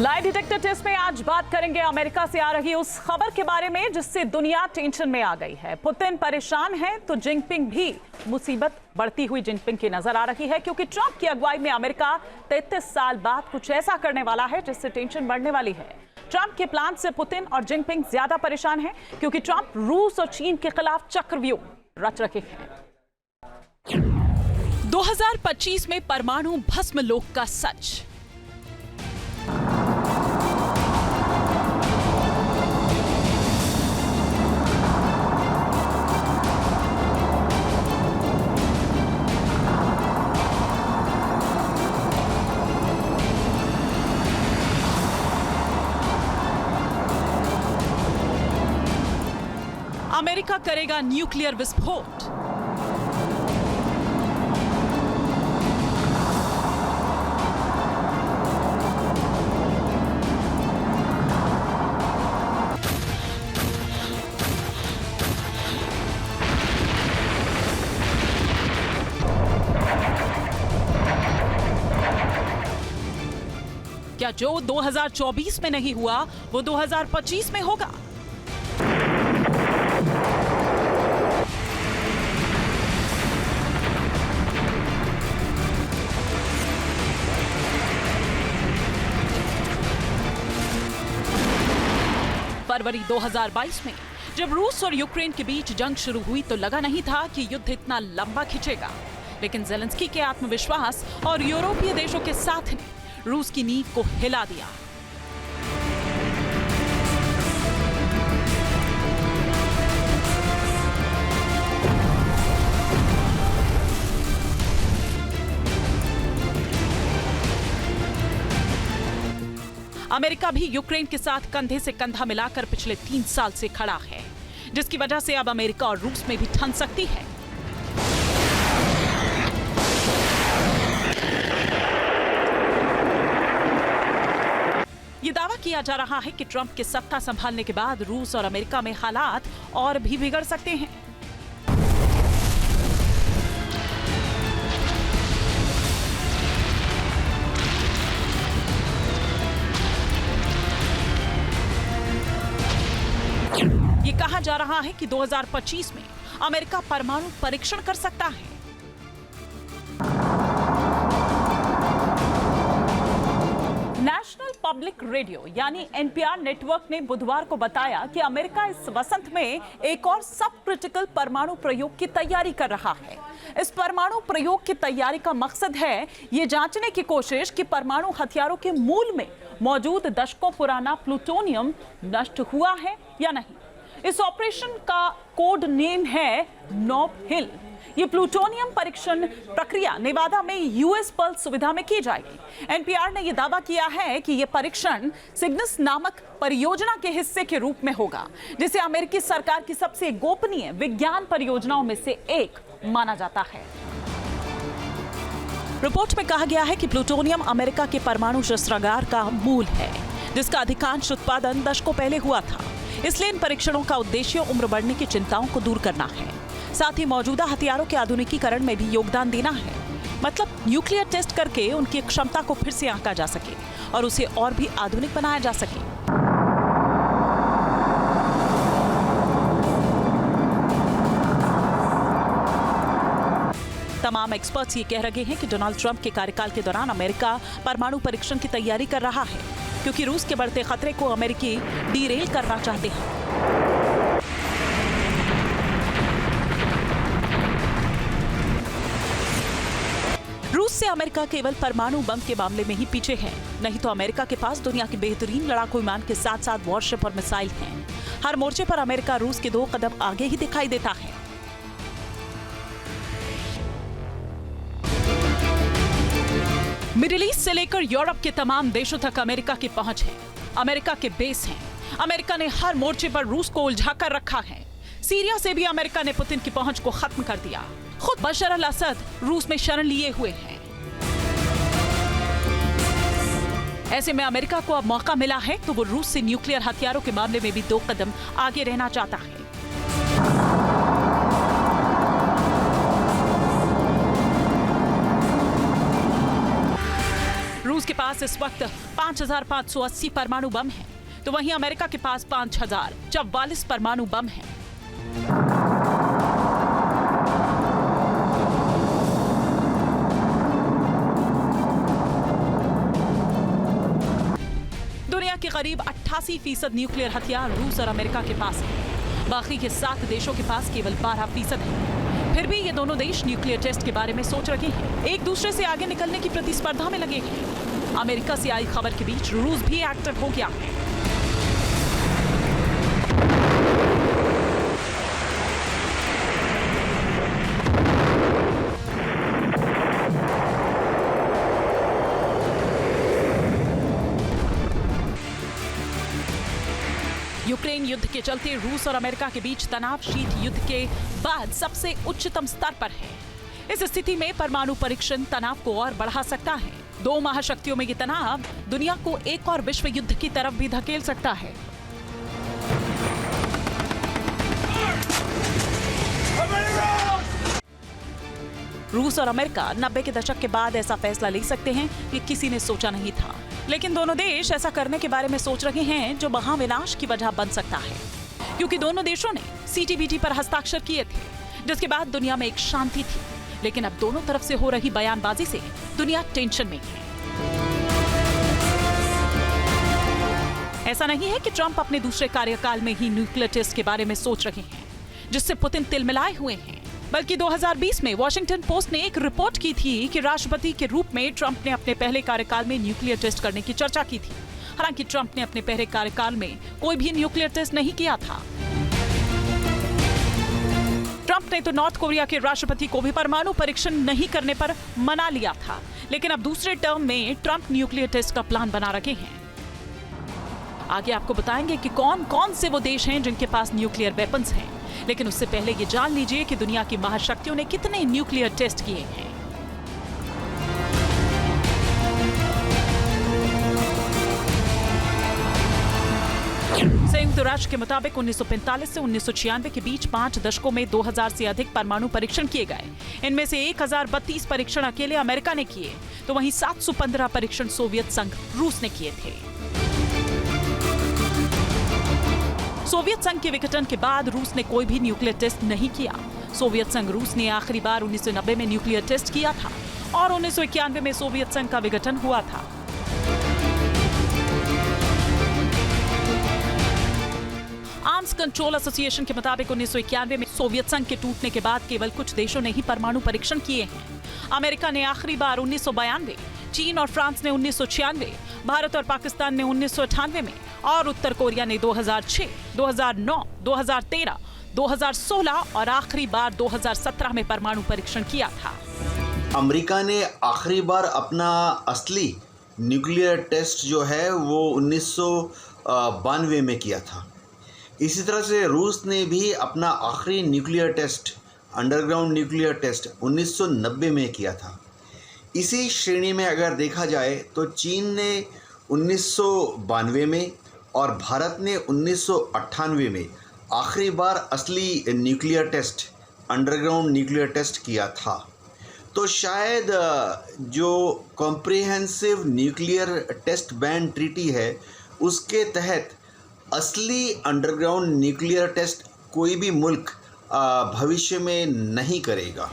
Lie detector test में आज बात करेंगे अमेरिका से आ रही उस खबर के बारे में जिससे दुनिया टेंशन में आ गई है। पुतिन परेशान है तो जिनपिंग भी मुसीबत बढ़ती हुई जिनपिंग की नजर आ रही है, क्योंकि ट्रंप की अगुवाई में अमेरिका 33 साल बाद कुछ ऐसा करने वाला है जिससे टेंशन बढ़ने वाली है। ट्रंप के प्लान से पुतिन और जिनपिंग ज्यादा परेशान हैं, क्योंकि ट्रंप रूस और चीन के खिलाफ चक्रव्यूह रच रहे हैं। 2025 में परमाणु भस्म लोक का सच। अमेरिका करेगा न्यूक्लियर विस्फोट। क्या जो 2024 में नहीं हुआ वो 2025 में होगा? फरवरी 2022 में जब रूस और यूक्रेन के बीच जंग शुरू हुई तो लगा नहीं था कि युद्ध इतना लंबा खिंचेगा, लेकिन ज़ेलेंस्की के आत्मविश्वास और यूरोपीय देशों के साथ ने रूस की नींव को हिला दिया। अमेरिका भी यूक्रेन के साथ कंधे से कंधा मिलाकर पिछले 3 साल से खड़ा है, जिसकी वजह से अब अमेरिका और रूस में भी ठन सकती है। ये दावा किया जा रहा है कि ट्रंप के सत्ता संभालने के बाद रूस और अमेरिका में हालात और भी बिगड़ सकते हैं। ये कहा जा रहा है कि 2025 में अमेरिका परमाणु परीक्षण कर सकता है। नेशनल पब्लिक रेडियो यानी एनपीआर नेटवर्क ने बुधवार को बताया कि अमेरिका इस वसंत में एक और सब क्रिटिकल परमाणु प्रयोग की तैयारी कर रहा है। इस परमाणु प्रयोग की तैयारी का मकसद है ये जांचने की कोशिश कि परमाणु हथियारों के मूल में मौजूद दशकों पुराना प्लूटोनियम नष्ट हुआ है या नहीं। इस ऑपरेशन का कोड नेम है नॉब हिल। ये प्लूटोनियम परीक्षण प्रक्रिया नेवादा में यूएस पर्ल सुविधा में की जाएगी। एनपीआर ने यह दावा किया है कि यह परीक्षण सिग्नस नामक परियोजना के हिस्से के रूप में होगा, जिसे अमेरिकी सरकार की सबसे गोपनीय विज्ञान परियोजनाओं में से एक माना जाता है। रिपोर्ट में कहा गया है कि प्लूटोनियम अमेरिका के परमाणु शस्त्रागार का मूल है, जिसका अधिकांश उत्पादन दशकों पहले हुआ था। इसलिए इन परीक्षणों का उद्देश्य उम्र बढ़ने की चिंताओं को दूर करना है, साथ ही मौजूदा हथियारों के आधुनिकीकरण में भी योगदान देना है। मतलब न्यूक्लियर टेस्ट करके उनकी क्षमता को फिर से आंका जा सके और उसे और भी आधुनिक बनाया जा सके। तमाम एक्सपर्ट्स ये कह रहे हैं कि डोनाल्ड ट्रंप के कार्यकाल के दौरान अमेरिका परमाणु परीक्षण की तैयारी कर रहा है, क्योंकि रूस के बढ़ते खतरे को अमेरिकी डीरेल करना चाहते हैं। रूस से अमेरिका केवल परमाणु बम के मामले में ही पीछे है, नहीं तो अमेरिका के पास दुनिया के बेहतरीन लड़ाकू विमान के साथ साथ वॉरशिप और मिसाइल हैं। हर मोर्चे पर अमेरिका रूस के 2 कदम आगे ही दिखाई देता है। मिडिल ईस्ट से लेकर यूरोप के तमाम देशों तक अमेरिका की पहुंच है, अमेरिका के बेस हैं। अमेरिका ने हर मोर्चे पर रूस को उलझा कर रखा है। सीरिया से भी अमेरिका ने पुतिन की पहुंच को खत्म कर दिया। खुद बशर अल असद रूस में शरण लिए हुए हैं। ऐसे में अमेरिका को अब मौका मिला है तो वो रूस से न्यूक्लियर हथियारों के मामले में भी 2 कदम आगे रहना चाहता है। रूस के पास इस वक्त 5,580 परमाणु बम हैं, तो वहीं अमेरिका के पास 5,044 परमाणु बम हैं। दुनिया के करीब 88% न्यूक्लियर हथियार रूस और अमेरिका के पास है। बाकी के 7 देशों के पास केवल 12% है। फिर भी ये दोनों देश न्यूक्लियर टेस्ट के बारे में सोच रहे हैं, एक दूसरे से आगे निकलने की प्रतिस्पर्धा में लगे हैं। अमेरिका से आई खबर के बीच रूस भी एक्टिव हो गया है। यूक्रेन युद्ध के चलते रूस और अमेरिका के बीच तनाव शीत युद्ध के बाद सबसे उच्चतम स्तर पर है। इस स्थिति में परमाणु परीक्षण तनाव को और बढ़ा सकता है। दो महाशक्तियों में ये तनाव दुनिया को एक और विश्व युद्ध की तरफ भी धकेल सकता है। रूस और अमेरिका 90 के दशक के बाद ऐसा फैसला ले सकते हैं, ये किसी ने सोचा नहीं था। लेकिन दोनों देश ऐसा करने के बारे में सोच रहे हैं जो महाविनाश की वजह बन सकता है, क्योंकि दोनों देशों ने CTBT पर हस्ताक्षर किए थे, जिसके बाद दुनिया में एक शांति थी। लेकिन अब दोनों तरफ से हो रही बयानबाजी से दुनिया टेंशन में है। ऐसा नहीं है कि ट्रंप अपने दूसरे कार्यकाल में ही न्यूक्लियर टेस्ट के बारे में सोच रहे हैं, जिससे पुतिन तिलमिलाए हुए हैं, बल्कि 2020 में वॉशिंगटन पोस्ट ने एक रिपोर्ट की थी कि राष्ट्रपति के रूप में ट्रंप ने अपने पहले कार्यकाल में न्यूक्लियर टेस्ट करने की चर्चा की थी। हालांकि ट्रंप ने अपने पहले कार्यकाल में कोई भी न्यूक्लियर टेस्ट नहीं किया था। ट्रंप ने तो नॉर्थ कोरिया के राष्ट्रपति को भी परमाणु परीक्षण नहीं करने पर मना लिया था। लेकिन अब दूसरे टर्म में ट्रंप न्यूक्लियर टेस्ट का प्लान बना रखे हैं। आगे आपको बताएंगे कि कौन कौन से वो देश हैं जिनके पास न्यूक्लियर वेपन्स हैं। लेकिन उससे पहले ये जान लीजिए कि दुनिया की महाशक्तियों ने कितने न्यूक्लियर टेस्ट किए हैं। संयुक्त राष्ट्र के मुताबिक 1945 से 1996 के बीच 5 दशकों में 2000 से अधिक परमाणु परीक्षण किए गए। इनमें से 1032 परीक्षण अकेले अमेरिका ने किए, तो वहीं 715 परीक्षण सोवियत संघ रूस ने किए थे। सोवियत संघ के विघटन के बाद रूस ने कोई भी न्यूक्लियर टेस्ट नहीं किया। सोवियत संघ रूस ने आखिरी बार 1990 में न्यूक्लियर टेस्ट किया था और 1991 में सोवियत संघ का विघटन हुआ था। आर्म्स कंट्रोल एसोसिएशन के मुताबिक 1991 में सोवियत संघ के टूटने के बाद केवल कुछ देशों ने ही परमाणु परीक्षण किए हैं। अमेरिका ने आखिरी बार 1992, चीन और फ्रांस ने 1996, भारत और पाकिस्तान ने 1998 में और उत्तर कोरिया ने 2006, 2009, 2013, 2016 और आखिरी बार 2017 में परमाणु परीक्षण किया था। अमेरिका ने आखिरी बार अपना असली न्यूक्लियर टेस्ट जो है वो 1992 में किया था। इसी तरह से रूस ने भी अपना आखिरी nuclear test, underground nuclear test 1990 में किया था। इसी श्रेणी में अगर देखा जाए तो चीन ने 1992 में और भारत ने 1998 में आखिरी बार असली nuclear test, underground nuclear test किया था। तो शायद जो comprehensive nuclear test ban treaty है उसके तहत असली अंडरग्राउंड न्यूक्लियर टेस्ट कोई भी मुल्क भविष्य में नहीं करेगा।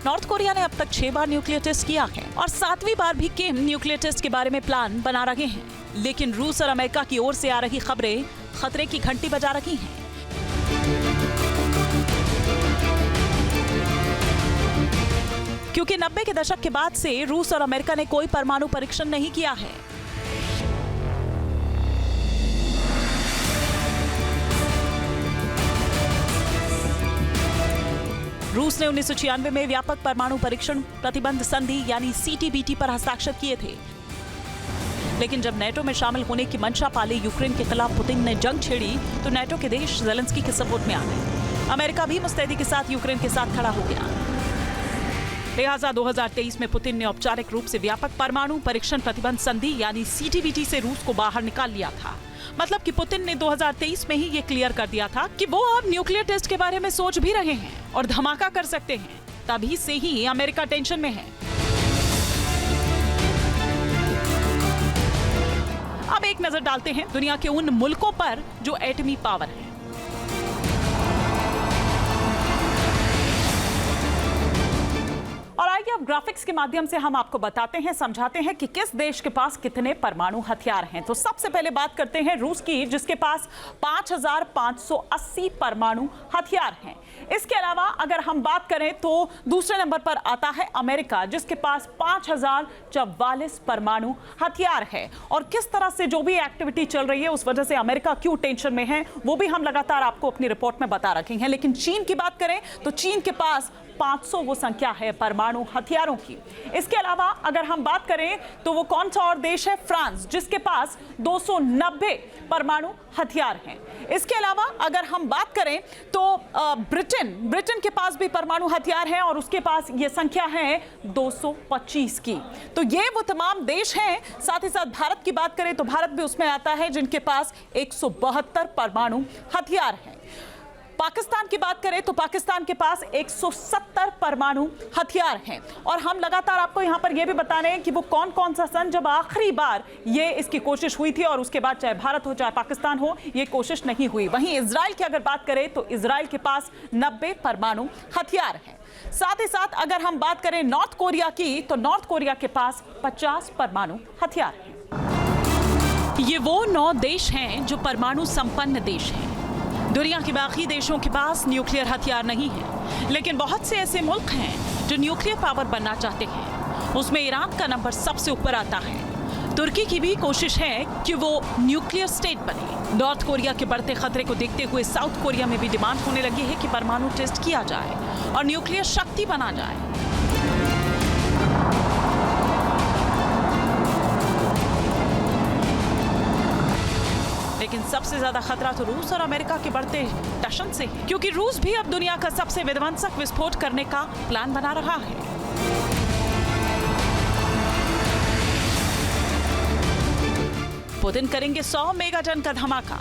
नॉर्थ कोरिया ने अब तक 6 बार न्यूक्लियर टेस्ट किया है और 7वीं बार भी किम न्यूक्लियर टेस्ट के बारे में प्लान बना रहे हैं। लेकिन रूस और अमेरिका की ओर से आ रही खबरें खतरे की घंटी बजा रही हैं। क्योंकि 90 के दशक के बाद से रूस और अमेरिका ने कोई परमाणु परीक्षण नहीं किया है। रूस ने 1996 में व्यापक परमाणु परीक्षण प्रतिबंध संधि यानी CTBT पर हस्ताक्षर किए थे। लेकिन जब नेटो में शामिल होने की मंशा पाली यूक्रेन के खिलाफ पुतिन ने जंग छेड़ी तो नेटो के देश ज़ेलेंस्की के सपोर्ट में आ गए। अमेरिका भी मुस्तैदी के साथ यूक्रेन के साथ खड़ा हो गया। लिहाजा 2023 में पुतिन ने औपचारिक रूप से व्यापक परमाणु परीक्षण प्रतिबंध संधि यानी CTBT से रूस को बाहर निकाल लिया था। मतलब कि पुतिन ने 2023 में ही ये क्लियर कर दिया था कि वो अब न्यूक्लियर टेस्ट के बारे में सोच भी रहे हैं और धमाका कर सकते हैं। तभी से ही अमेरिका टेंशन में है। एक नजर डालते हैं दुनिया के उन मुल्कों पर जो एटमी पावर है। और आइए अब ग्राफिक्स के माध्यम से हम आपको बताते हैं, समझाते हैं कि किस देश के पास कितने परमाणु हथियार हैं। तो सबसे पहले बात करते हैं रूस की, जिसके पास 5580 परमाणु हथियार हैं। इसके अलावा अगर हम बात करें तो दूसरे नंबर पर आता है अमेरिका, जिसके पास 5044 परमाणु हथियार है। और किस तरह से जो भी एक्टिविटी चल रही है उस वजह से अमेरिका क्यों टेंशन में है वो भी हम लगातार आपको अपनी रिपोर्ट में बता रखे हैं। लेकिन चीन की बात करें तो चीन के पास 500 वो संख्या है परमाणु हथियारों की। इसके अलावा अगर हम बात करें तो वो कौन सा और देश है, फ्रांस, जिसके पास 290 परमाणु हथियार हैं। इसके अलावा अगर हम बात करें तो ब्रिटेन के पास भी परमाणु हथियार है और उसके पास ये संख्या है 225 की। तो ये वो तमाम देश हैं। साथ ही साथ भारत की बात करें तो भारत भी उसमें आता है, जिनके पास 172 परमाणु हथियार हैं। पाकिस्तान की बात करें तो पाकिस्तान के पास 170 परमाणु हथियार हैं। और हम लगातार आपको यहां पर यह भी बता रहे हैं कि वो कौन कौन सा सन जब आखिरी बार ये इसकी कोशिश हुई थी और उसके बाद चाहे भारत हो चाहे पाकिस्तान हो ये कोशिश नहीं हुई। वहीं इजराइल की अगर बात करें तो इजराइल के पास 90 परमाणु हथियार हैं। साथ ही साथ अगर हम बात करें नॉर्थ कोरिया की तो नॉर्थ कोरिया के पास 50 परमाणु हथियार हैं। ये वो 9 देश हैं जो परमाणु संपन्न देश हैं। दुनिया के बाकी देशों के पास न्यूक्लियर हथियार नहीं है, लेकिन बहुत से ऐसे मुल्क हैं जो न्यूक्लियर पावर बनना चाहते हैं। उसमें ईरान का नंबर सबसे ऊपर आता है। तुर्की की भी कोशिश है कि वो न्यूक्लियर स्टेट बने। नॉर्थ कोरिया के बढ़ते खतरे को देखते हुए साउथ कोरिया में भी डिमांड होने लगी है कि परमाणु टेस्ट किया जाए और न्यूक्लियर शक्ति बना जाए। लेकिन सबसे ज्यादा खतरा तो रूस और अमेरिका के बढ़ते टशन से है, क्योंकि रूस भी अब दुनिया का सबसे विध्वंसक विस्फोट करने का प्लान बना रहा है। पुतिन करेंगे 100 मेगाटन का धमाका।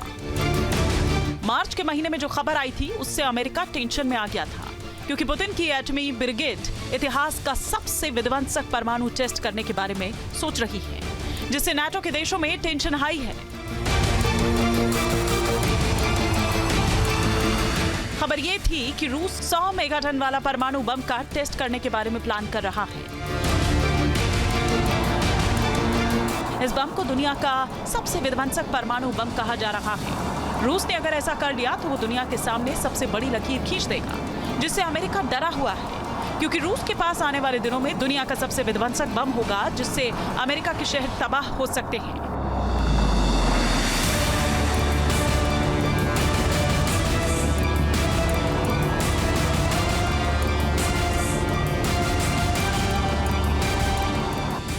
मार्च के महीने में जो खबर आई थी उससे अमेरिका टेंशन में आ गया था, क्योंकि पुतिन की एटमी ब्रिगेड इतिहास का सबसे विध्वंसक परमाणु टेस्ट करने के बारे में सोच रही है, जिससे नाटो के देशों में टेंशन हाई है। खबर यह थी कि रूस 100 मेगाटन वाला परमाणु बम का टेस्ट करने के बारे में प्लान कर रहा है। इस बम को दुनिया का सबसे विध्वंसक परमाणु बम कहा जा रहा है। रूस ने अगर ऐसा कर लिया तो वो दुनिया के सामने सबसे बड़ी लकीर खींच देगा, जिससे अमेरिका डरा हुआ है, क्योंकि रूस के पास आने वाले दिनों में दुनिया का सबसे विध्वंसक बम होगा, जिससे अमेरिका के शहर तबाह हो सकते हैं।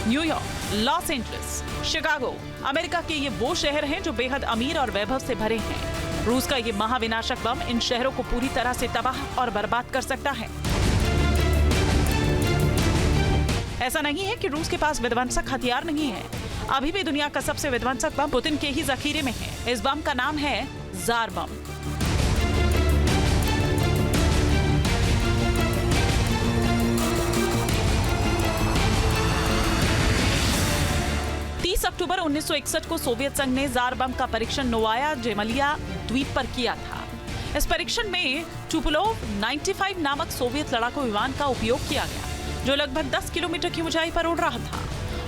New York, Los Angeles, Chicago, America के ये वो शहर हैं जो बेहद अमीर और वैभव से भरे हैं। रूस का ये महाविनाशक बम इन शहरों को पूरी तरह से तबाह और बर्बाद कर सकता है। ऐसा नहीं है कि रूस के पास विध्वंसक हथियार नहीं है। अभी भी दुनिया का सबसे विध्वंसक बम पुतिन के ही जखीरे में है। इस बम का नाम है जार बम। अक्टूबर 1961 को सोवियत संघ ने जार बम का परीक्षण नोवाया जेमलिया द्वीप पर किया था। इस परीक्षण में टुपोलोव 95 नामक सोवियत लड़ाकू विमान का उपयोग किया गया, जो लगभग 10 किलोमीटर की ऊंचाई पर उड़ रहा था।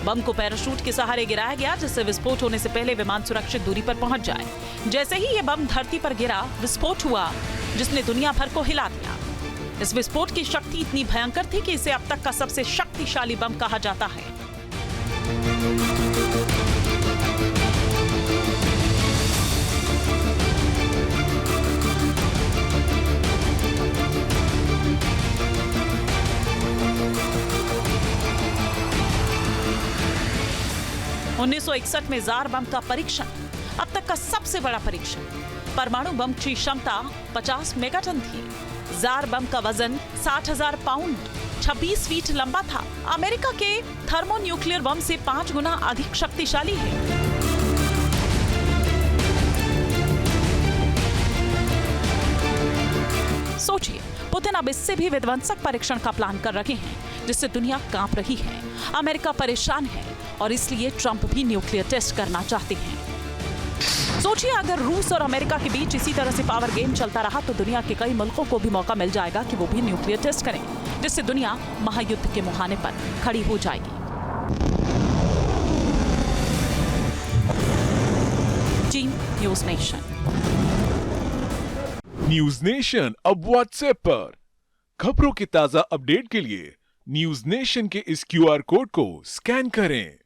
बम को पैराशूट के सहारे गिराया गया, जिससे विस्फोट होने से पहले विमान सुरक्षित दूरी पर पहुंच जाए। जैसे ही ये बम धरती पर गिरा, विस्फोट हुआ, जिसने दुनिया भर को हिला दिया। इस विस्फोट की शक्ति इतनी भयंकर थी कि इसे अब तक का सबसे शक्तिशाली बम कहा जाता है। उन्नीस 1961 में जार बम का परीक्षण अब तक का सबसे बड़ा परीक्षण। परमाणु बम की क्षमता 50 मेगाटन थी। जार बम का वजन 60,000 पाउंड 26 फीट लंबा था। अमेरिका के थर्मोन्यूक्लियर बम से 5 गुना अधिक शक्तिशाली है। सोचिए, पुतिन अब इससे भी विध्वंसक परीक्षण का प्लान कर रहे हैं, जिससे दुनिया कांप रही है। अमेरिका परेशान है और इसलिए ट्रंप भी न्यूक्लियर टेस्ट करना चाहते हैं। सोचिए अगर रूस और अमेरिका के बीच इसी तरह से पावर गेम चलता रहा तो दुनिया के कई मुल्कों को भी मौका मिल जाएगा कि वो भी न्यूक्लियर टेस्ट करें, जिससे दुनिया महायुद्ध के मुहाने पर खड़ी हो जाएगी। Team news nation. News nation अब व्हाट्सएप पर खबरों के ताजा अपडेट के लिए न्यूज नेशन के इस QR कोड को स्कैन करें।